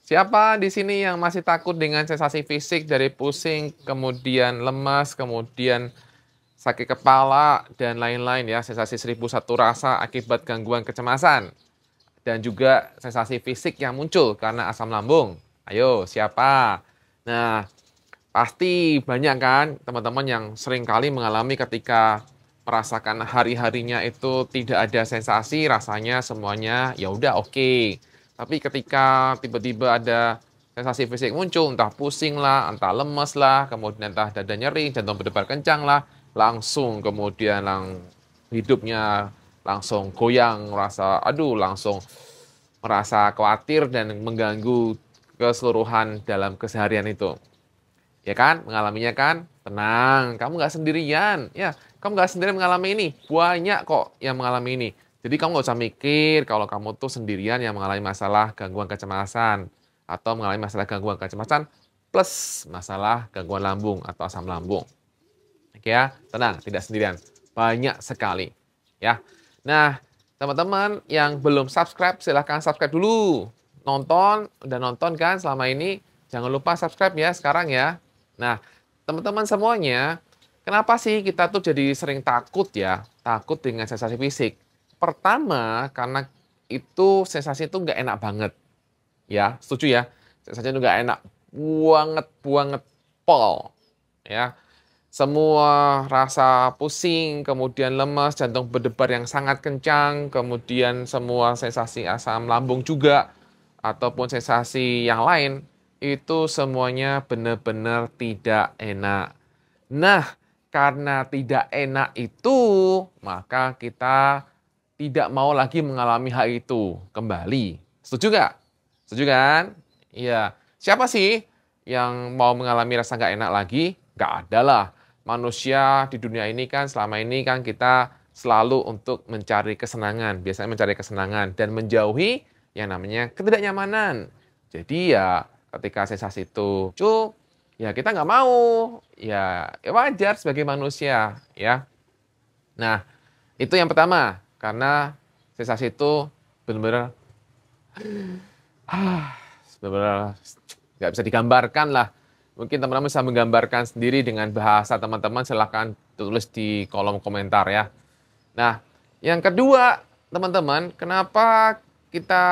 Siapa di sini yang masih takut dengan sensasi fisik dari pusing, kemudian lemas, kemudian sakit kepala, dan lain-lain ya, sensasi 1001 rasa akibat gangguan kecemasan, dan juga sensasi fisik yang muncul karena asam lambung? Ayo, siapa? Nah, pasti banyak kan teman-teman yang sering kali mengalami ketika merasakan hari-harinya itu tidak ada sensasi, rasanya semuanya ya udah oke. Tapi ketika tiba-tiba ada sensasi fisik muncul, entah pusing lah, entah lemes lah, kemudian entah dada nyeri, jantung berdebar kencang lah, langsung kemudian hidupnya langsung goyang, merasa aduh langsung merasa khawatir dan mengganggu keseluruhan dalam keseharian itu. Ya kan? Mengalaminya kan? Tenang, kamu nggak sendirian. Ya, kamu nggak sendirian mengalami ini. Banyak kok yang mengalami ini. Jadi kamu nggak usah mikir kalau kamu tuh sendirian yang mengalami masalah gangguan kecemasan. Atau mengalami masalah gangguan kecemasan plus masalah gangguan lambung atau asam lambung. Oke ya, tenang, tidak sendirian. Banyak sekali. Ya. Nah, teman-teman yang belum subscribe, silahkan subscribe dulu. Nonton, udah nonton kan selama ini? Jangan lupa subscribe ya sekarang ya. Nah, teman-teman semuanya, kenapa sih kita tuh jadi sering takut ya? Takut dengan sensasi fisik. Pertama, karena itu sensasi itu nggak enak banget. Ya, setuju ya? Sensasinya itu nggak enak banget, banget pol. Ya, semua rasa pusing, kemudian lemas, jantung berdebar yang sangat kencang, kemudian semua sensasi asam lambung juga, ataupun sensasi yang lain, itu semuanya benar-benar tidak enak. Nah, karena tidak enak itu, maka kita tidak mau lagi mengalami hal itu kembali. Setuju nggak? Setuju kan? Iya. Siapa sih yang mau mengalami rasa nggak enak lagi? Nggak ada lah. Manusia di dunia ini kan selama ini kan kita selalu untuk mencari kesenangan. Biasanya mencari kesenangan dan menjauhi yang namanya ketidaknyamanan. Jadi ya ketika sensasi itu muncul, ya kita nggak mau. Ya wajar sebagai manusia ya. Nah, itu yang pertama. Karena sensasi itu benar-benar benar-benar nggak bisa digambarkan lah. Mungkin teman-teman bisa menggambarkan sendiri dengan bahasa teman-teman, silahkan tulis di kolom komentar ya. Nah, yang kedua, teman-teman, kenapa kita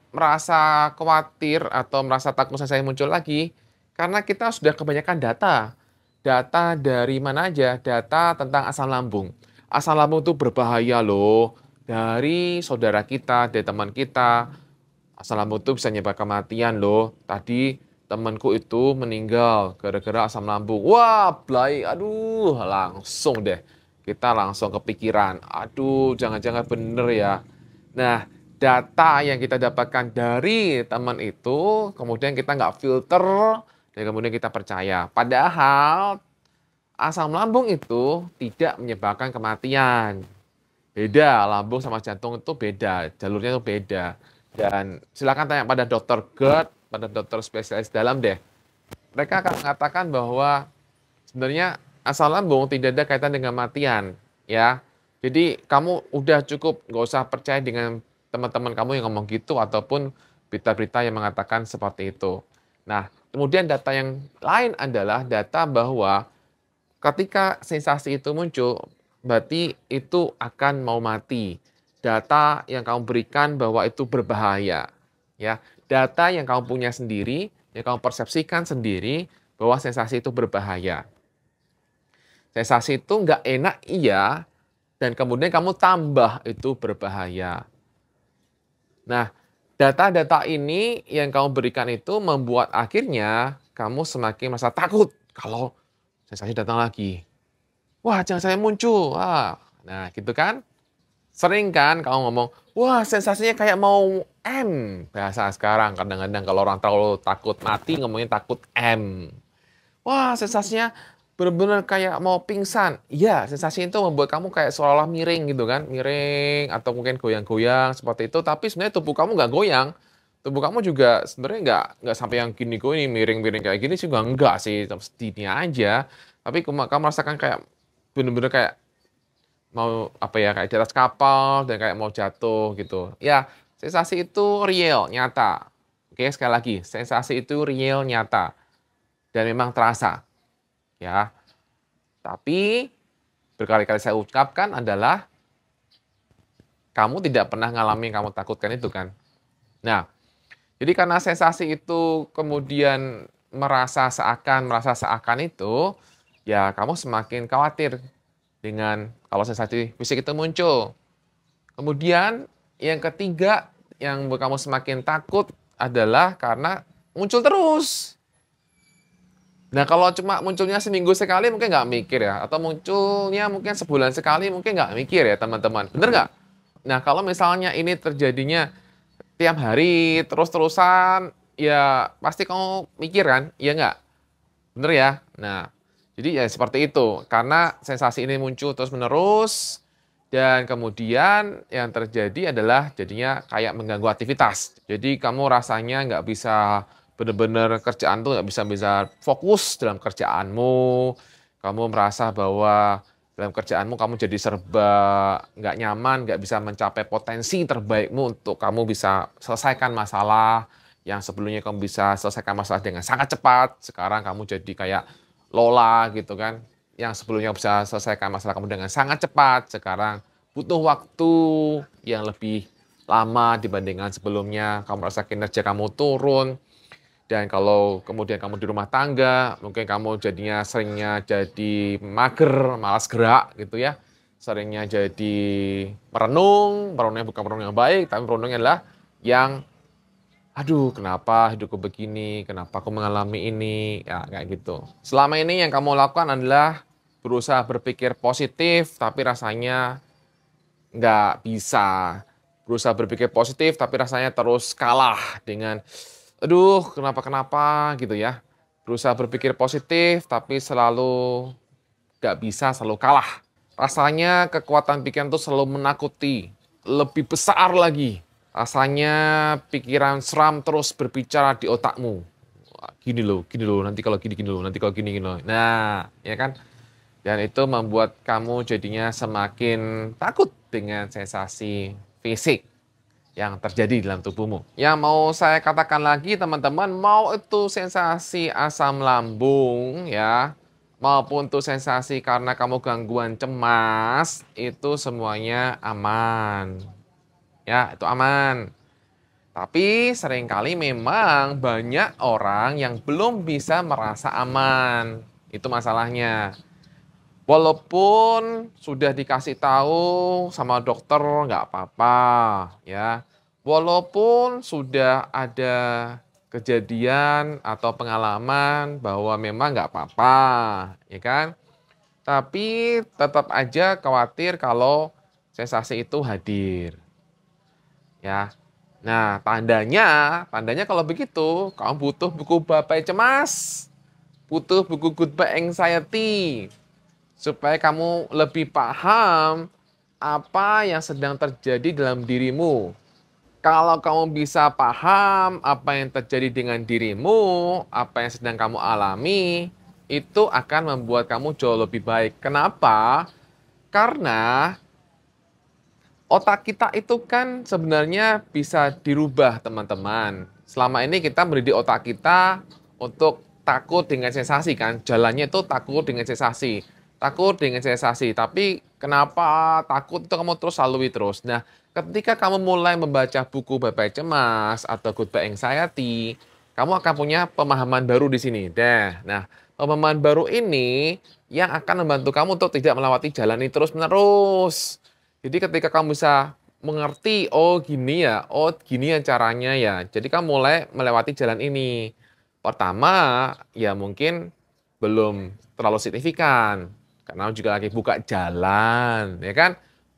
merasa khawatir atau merasa takut sensasi muncul lagi? Karena kita sudah kebanyakan data. Data dari mana aja? Data tentang asam lambung. Asam lambung itu berbahaya loh. Dari saudara kita, dari teman kita, asam lambung itu bisa menyebabkan kematian loh. Tadi temanku itu meninggal gara-gara asam lambung. Wah, Blay, aduh, langsung deh. Kita langsung kepikiran, aduh, jangan-jangan bener ya. Nah, data yang kita dapatkan dari teman itu, kemudian kita nggak filter, dan kemudian kita percaya. Padahal asam lambung itu tidak menyebabkan kematian. Beda, lambung sama jantung itu beda, jalurnya itu beda. Dan silakan tanya pada dokter GERD, pada dokter spesialis dalam deh. Mereka akan mengatakan bahwa sebenarnya asam lambung tidak ada kaitan dengan kematian, ya. Jadi kamu udah cukup nggak usah percaya dengan teman-teman kamu yang ngomong gitu ataupun berita-berita yang mengatakan seperti itu. Nah, kemudian data yang lain adalah data bahwa ketika sensasi itu muncul, berarti itu akan mau mati. Data yang kamu berikan bahwa itu berbahaya. Ya, data yang kamu punya sendiri, yang kamu persepsikan sendiri bahwa sensasi itu berbahaya. Sensasi itu nggak enak, iya, dan kemudian kamu tambah itu berbahaya. Nah, data-data ini yang kamu berikan itu membuat akhirnya kamu semakin merasa takut kalau sensasi datang lagi. Wah, jangan saya muncul. Wah, nah gitu kan? Sering kan kamu ngomong, wah sensasinya kayak mau M. Bahasa sekarang kadang-kadang kalau orang terlalu takut mati ngomongnya takut M. Wah sensasinya benar-benar kayak mau pingsan. Iya, sensasi itu membuat kamu kayak seolah-olah miring gitu kan. Miring atau mungkin goyang-goyang seperti itu. Tapi sebenarnya tubuh kamu nggak goyang. Tubuh kamu juga sebenarnya nggak sampai yang gini-gini, miring-miring kayak gini sih enggak sih. Setidaknya aja. Tapi kamu merasakan kayak bener-bener kayak mau apa ya kayak di atas kapal dan kayak mau jatuh gitu. Ya, sensasi itu real, nyata. Oke Oke, sekali lagi, sensasi itu real, nyata, dan memang terasa, ya. Tapi berkali-kali saya ucapkan adalah kamu tidak pernah ngalamin yang kamu takutkan itu kan. Nah, jadi karena sensasi itu kemudian merasa seakan itu, ya kamu semakin khawatir dengan kalau sensasi fisik itu muncul. Kemudian yang ketiga yang membuat kamu semakin takut adalah karena muncul terus. Nah kalau cuma munculnya seminggu sekali mungkin nggak mikir ya, atau munculnya mungkin sebulan sekali mungkin nggak mikir ya teman-teman, bener nggak? Nah kalau misalnya ini terjadinya tiap hari terus-terusan, ya pasti kamu mikir kan, iya nggak? Bener ya? Nah, jadi ya seperti itu. Karena sensasi ini muncul terus-menerus, dan kemudian yang terjadi adalah jadinya kayak mengganggu aktivitas. Jadi kamu rasanya nggak bisa benar-benar kerjaan tuh nggak bisa fokus dalam kerjaanmu. Kamu merasa bahwa dalam kerjaanmu kamu jadi serba nggak nyaman, nggak bisa mencapai potensi terbaikmu untuk kamu bisa selesaikan masalah yang sebelumnya kamu bisa selesaikan masalah dengan sangat cepat, sekarang kamu jadi kayak Lola gitu kan. Yang sebelumnya bisa selesaikan masalah kamu dengan sangat cepat, sekarang butuh waktu yang lebih lama dibandingkan sebelumnya. Kamu merasa kinerja kamu turun. Dan kalau kemudian kamu di rumah tangga, mungkin kamu seringnya jadi mager, malas gerak gitu ya. Seringnya jadi merenungnya bukan merenung yang baik, tapi merenungnya adalah yang aduh, kenapa hidupku begini? Kenapa aku mengalami ini? Ya, kayak gitu. Selama ini yang kamu lakukan adalah berusaha berpikir positif, tapi rasanya nggak bisa. Berusaha berpikir positif, tapi rasanya terus kalah dengan, aduh, kenapa-kenapa gitu ya. Berusaha berpikir positif, tapi selalu nggak bisa, selalu kalah. Rasanya kekuatan pikiran itu selalu menakuti, lebih besar lagi. Rasanya pikiran seram terus berbicara di otakmu. Wah, gini loh, nanti kalau gini loh, nanti kalau gini loh. Nah, ya kan? Dan itu membuat kamu jadinya semakin takut dengan sensasi fisik yang terjadi dalam tubuhmu. Yang mau saya katakan lagi teman-teman, mau itu sensasi asam lambung ya, maupun itu sensasi karena kamu gangguan cemas, itu semuanya aman. Ya, itu aman. Tapi seringkali memang banyak orang yang belum bisa merasa aman. Itu masalahnya. Walaupun sudah dikasih tahu sama dokter nggak apa-apa, ya. Walaupun sudah ada kejadian atau pengalaman bahwa memang nggak apa-apa, ya kan. Tapi tetap aja khawatir kalau sensasi itu hadir, ya. Nah, tandanya kalau begitu, kamu butuh buku Bapai Cemas, butuh buku Goodbye Anxiety, supaya kamu lebih paham apa yang sedang terjadi dalam dirimu. Kalau kamu bisa paham apa yang terjadi dengan dirimu, apa yang sedang kamu alami, itu akan membuat kamu jauh lebih baik. Kenapa? Karena otak kita itu kan sebenarnya bisa dirubah, teman-teman. Selama ini kita mendidik otak kita untuk takut dengan sensasi kan. Jalannya itu takut dengan sensasi. Takut dengan sensasi. Tapi kenapa takut itu kamu terus lalui terus. Nah, ketika kamu mulai membaca buku Bapai Cemas atau Goodbye Anxiety, kamu akan punya pemahaman baru di sini. Nah, pemahaman baru ini yang akan membantu kamu untuk tidak melewati jalan ini terus-menerus. Jadi ketika kamu bisa mengerti, oh gini ya, oh gini ya caranya ya. Jadi kamu mulai melewati jalan ini. Pertama, ya mungkin belum terlalu signifikan. Karena juga lagi buka jalan, ya kan?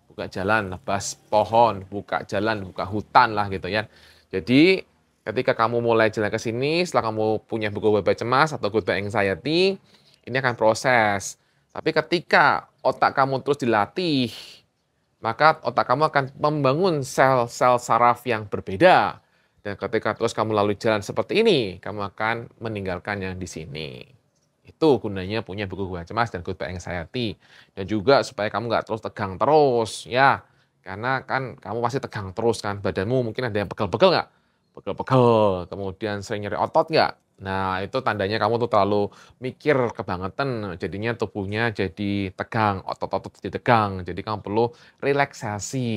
Buka jalan, nebas pohon, buka jalan, buka hutan lah gitu ya. Jadi ketika kamu mulai jalan ke sini, setelah kamu punya buku Bapai Cemas atau Goodbye Anxiety, ini akan proses. Tapi ketika otak kamu terus dilatih, maka otak kamu akan membangun sel-sel saraf yang berbeda. Dan ketika terus kamu lalui jalan seperti ini, kamu akan meninggalkan yang di sini. Itu gunanya punya buku Goodbye Cemas dan Goodbye Anxiety. Dan juga supaya kamu nggak terus tegang terus, ya. Karena kan kamu pasti tegang terus kan, badanmu mungkin ada yang pegel-pegel nggak? pegel-pegel, kemudian sering nyeri otot nggak? Nah, itu tandanya kamu tuh terlalu mikir kebangetan, jadinya tubuhnya jadi tegang, otot-otot jadi tegang, jadi kamu perlu relaksasi.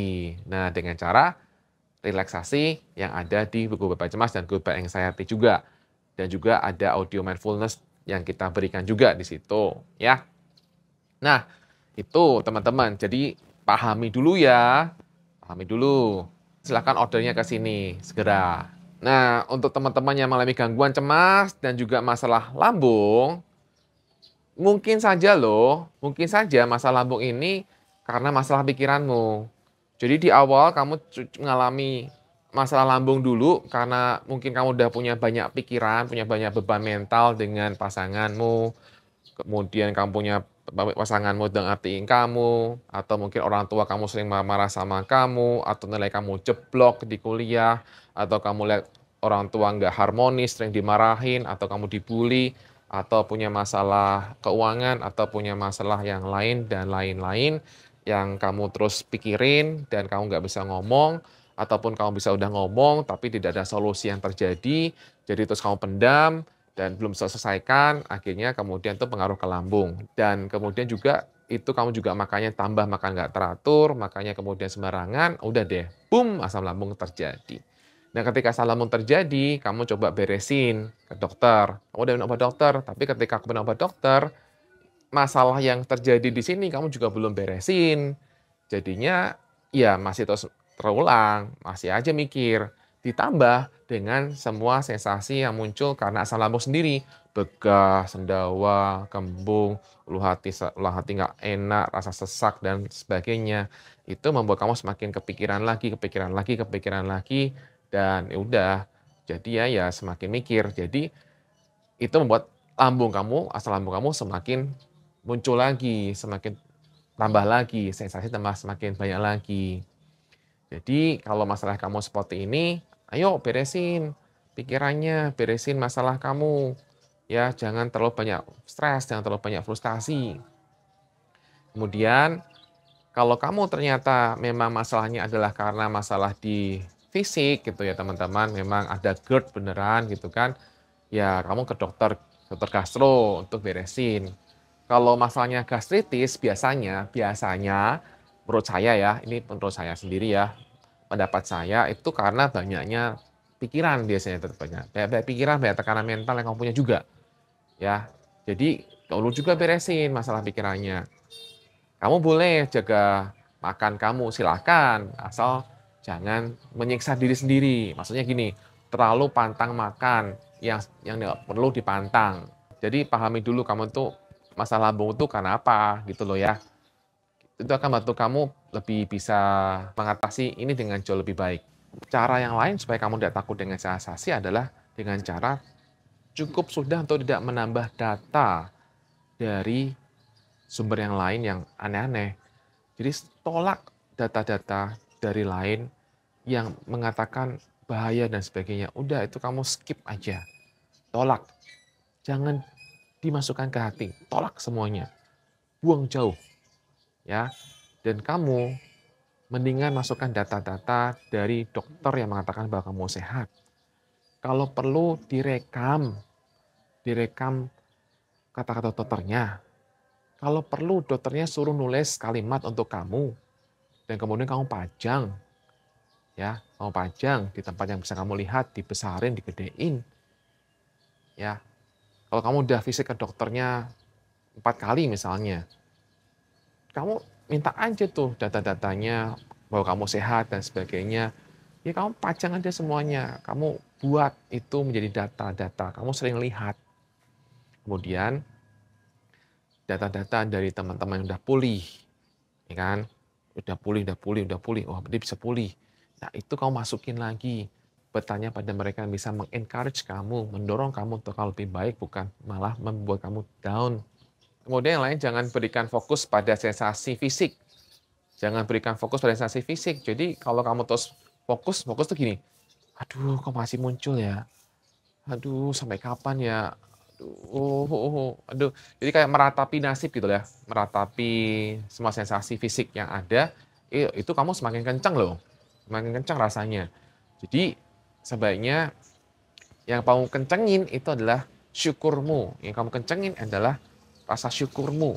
Nah, dengan cara relaksasi yang ada di buku Bebas Cemas dan Goodbye Anxiety juga. Dan juga ada audio mindfulness yang kita berikan juga di situ, ya. Nah, itu teman-teman. Jadi pahami dulu ya. Pahami dulu. Silakan ordernya ke sini segera. Nah, untuk teman-teman yang mengalami gangguan cemas dan juga masalah lambung, mungkin saja loh, mungkin saja masalah lambung ini karena masalah pikiranmu. Jadi di awal kamu mengalami masalah lambung dulu karena mungkin kamu udah punya banyak pikiran, punya banyak beban mental dengan pasanganmu, kemudian kamu punya pasanganmu udah ngertiin kamu, atau mungkin orang tua kamu sering marah-marah sama kamu, atau nilai kamu jeblok di kuliah, atau kamu lihat orang tua nggak harmonis, sering dimarahin, atau kamu dibully, atau punya masalah keuangan, atau punya masalah yang lain dan lain-lain yang kamu terus pikirin dan kamu nggak bisa ngomong, ataupun kamu bisa udah ngomong tapi tidak ada solusi yang terjadi, jadi terus kamu pendam, dan belum selesaikan, akhirnya kemudian itu pengaruh ke lambung. Dan kemudian juga itu kamu juga makannya tambah makan nggak teratur, makanya kemudian sembarangan, udah deh, boom, asam lambung terjadi. Nah, ketika asam lambung terjadi, kamu coba beresin ke dokter. Kamu udah minum obat dokter, tapi ketika aku minum obat dokter, masalah yang terjadi di sini kamu juga belum beresin. Jadinya ya masih terus terulang, masih aja mikir. Ditambah dengan semua sensasi yang muncul karena asam lambung sendiri. Begah, sendawa, kembung, ulu hati nggak enak, rasa sesak, dan sebagainya. Itu membuat kamu semakin kepikiran lagi, kepikiran lagi, kepikiran lagi. Dan ya udah, jadi ya semakin mikir. Jadi itu membuat lambung kamu, asam lambung kamu semakin muncul lagi, semakin tambah lagi, sensasi tambah semakin banyak lagi. Jadi kalau masalah kamu seperti ini, ayo beresin pikirannya, beresin masalah kamu. Ya, jangan terlalu banyak stres, jangan terlalu banyak frustasi. Kemudian, kalau kamu ternyata memang masalahnya adalah karena masalah di fisik gitu ya teman-teman, memang ada GERD beneran gitu kan, ya kamu ke dokter gastro untuk beresin. Kalau masalahnya gastritis biasanya menurut saya ya, ini menurut saya sendiri ya, pendapat saya itu karena banyaknya pikiran biasanya tetap banyak. Banyak pikiran, banyak tekanan mental yang kamu punya juga, ya. Jadi perlu juga beresin masalah pikirannya. Kamu boleh jaga makan kamu, silakan, asal jangan menyiksa diri sendiri. Maksudnya gini, terlalu pantang makan yang nggak perlu dipantang. Jadi pahami dulu kamu tuh masalah lambung itu karena apa gitu loh ya. Itu akan bantu kamu lebih bisa mengatasi ini dengan jauh lebih baik. Cara yang lain supaya kamu tidak takut dengan sensasi adalah dengan cara cukup sudah untuk tidak menambah data dari sumber yang lain yang aneh-aneh. Jadi tolak data-data dari lain yang mengatakan bahaya dan sebagainya. Udah itu kamu skip aja. Tolak. Jangan dimasukkan ke hati. Tolak semuanya. Buang jauh. Ya. Dan kamu mendingan masukkan data-data dari dokter yang mengatakan bahwa kamu sehat. Kalau perlu direkam kata-kata dokternya. Kalau perlu dokternya suruh nulis kalimat untuk kamu dan kemudian kamu pajang, ya, kamu pajang di tempat yang bisa kamu lihat, dibesarin, digedein, ya. Kalau kamu udah visit ke dokternya 4 kali misalnya, kamu minta aja tuh data-datanya bahwa kamu sehat dan sebagainya. Ya kamu pajang aja semuanya, kamu buat itu menjadi data-data, kamu sering lihat. Kemudian data-data dari teman-teman yang udah pulih, ya kan? Udah pulih, wah dia bisa pulih. Nah itu kamu masukin lagi, bertanya pada mereka yang bisa meng-encourage kamu, mendorong kamu untuk lebih baik, bukan malah membuat kamu down. Kemudian yang lain, jangan berikan fokus pada sensasi fisik. Jangan berikan fokus pada sensasi fisik. Jadi kalau kamu terus fokus tuh gini, aduh kok masih muncul ya? Aduh sampai kapan ya? Aduh. Jadi kayak meratapi nasib gitu ya, meratapi semua sensasi fisik yang ada, itu kamu semakin kencang loh, semakin kencang rasanya. Jadi sebaiknya yang kamu kencengin itu adalah syukurmu. Yang kamu kencengin adalah rasa syukurmu.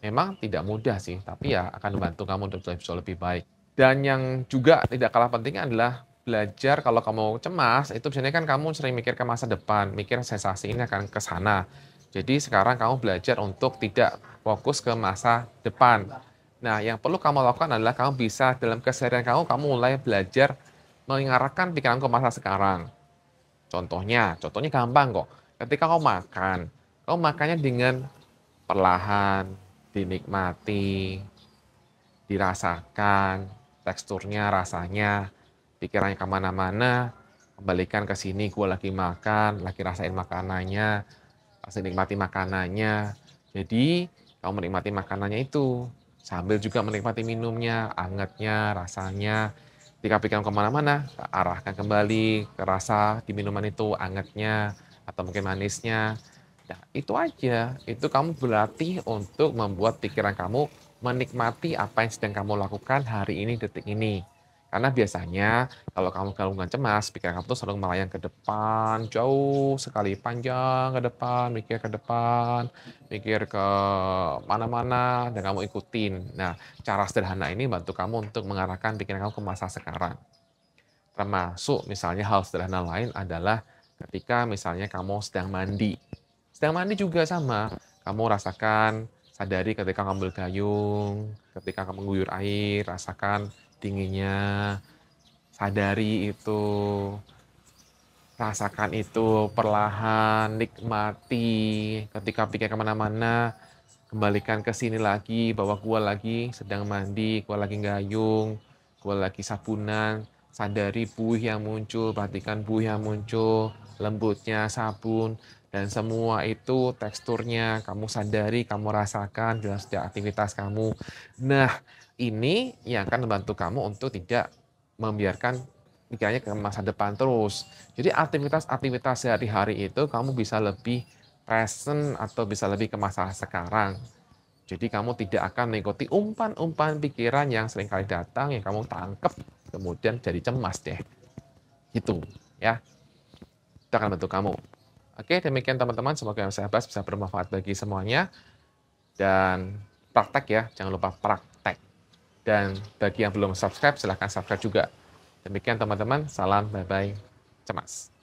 Memang tidak mudah sih, tapi ya akan membantu kamu untuk bisa lebih baik. Dan yang juga tidak kalah penting adalah belajar kalau kamu cemas, itu biasanya kan kamu sering mikir ke masa depan, mikir sensasi ini akan ke sana. Jadi sekarang kamu belajar untuk tidak fokus ke masa depan. Nah, yang perlu kamu lakukan adalah kamu bisa dalam keseharian kamu mulai belajar mengarahkan pikiran ke masa sekarang. Contohnya gampang kok. Ketika kamu makannya dengan perlahan, dinikmati, dirasakan, teksturnya, rasanya, pikirannya kemana-mana, kembalikan ke sini, gue lagi makan, lagi rasain makanannya, lagi nikmati makanannya. Jadi, kamu menikmati makanannya itu, sambil juga menikmati minumnya, angetnya, rasanya. Ketika pikiran kemana-mana, arahkan kembali ke rasa di minuman itu, angetnya, atau mungkin manisnya. Nah, itu aja. Itu kamu berlatih untuk membuat pikiran kamu menikmati apa yang sedang kamu lakukan hari ini, detik ini. Karena biasanya kalau kamu gangguan cemas, pikiran kamu tuh selalu melayang ke depan, jauh sekali, panjang ke depan, mikir ke mana-mana, dan kamu ikutin. Nah, cara sederhana ini bantu kamu untuk mengarahkan pikiran kamu ke masa sekarang. Termasuk misalnya hal sederhana lain adalah ketika misalnya kamu sedang mandi. Sedang mandi juga sama, kamu rasakan, sadari ketika kamu ambil gayung, ketika kamu mengguyur air, rasakan dinginnya, sadari itu, rasakan itu perlahan, nikmati, ketika pikir kemana-mana, kembalikan ke sini lagi, bahwa gua lagi sedang mandi, gua lagi gayung, gua lagi sabunan, sadari buih yang muncul, perhatikan buih yang muncul, lembutnya sabun, dan semua itu teksturnya kamu sadari, kamu rasakan dalam setiap aktivitas kamu. Nah, ini yang akan membantu kamu untuk tidak membiarkan pikirannya ke masa depan terus. Jadi aktivitas-aktivitas sehari-hari itu kamu bisa lebih present atau bisa lebih ke masa sekarang. Jadi kamu tidak akan mengikuti umpan-umpan pikiran yang seringkali datang yang kamu tangkap kemudian jadi cemas deh. Gitu ya. Itu akan bantu kamu. Oke, demikian teman-teman, semoga yang saya bahas bisa bermanfaat bagi semuanya dan praktek ya, jangan lupa praktek. Dan bagi yang belum subscribe silahkan subscribe juga. Demikian teman-teman, salam bye-bye cemas.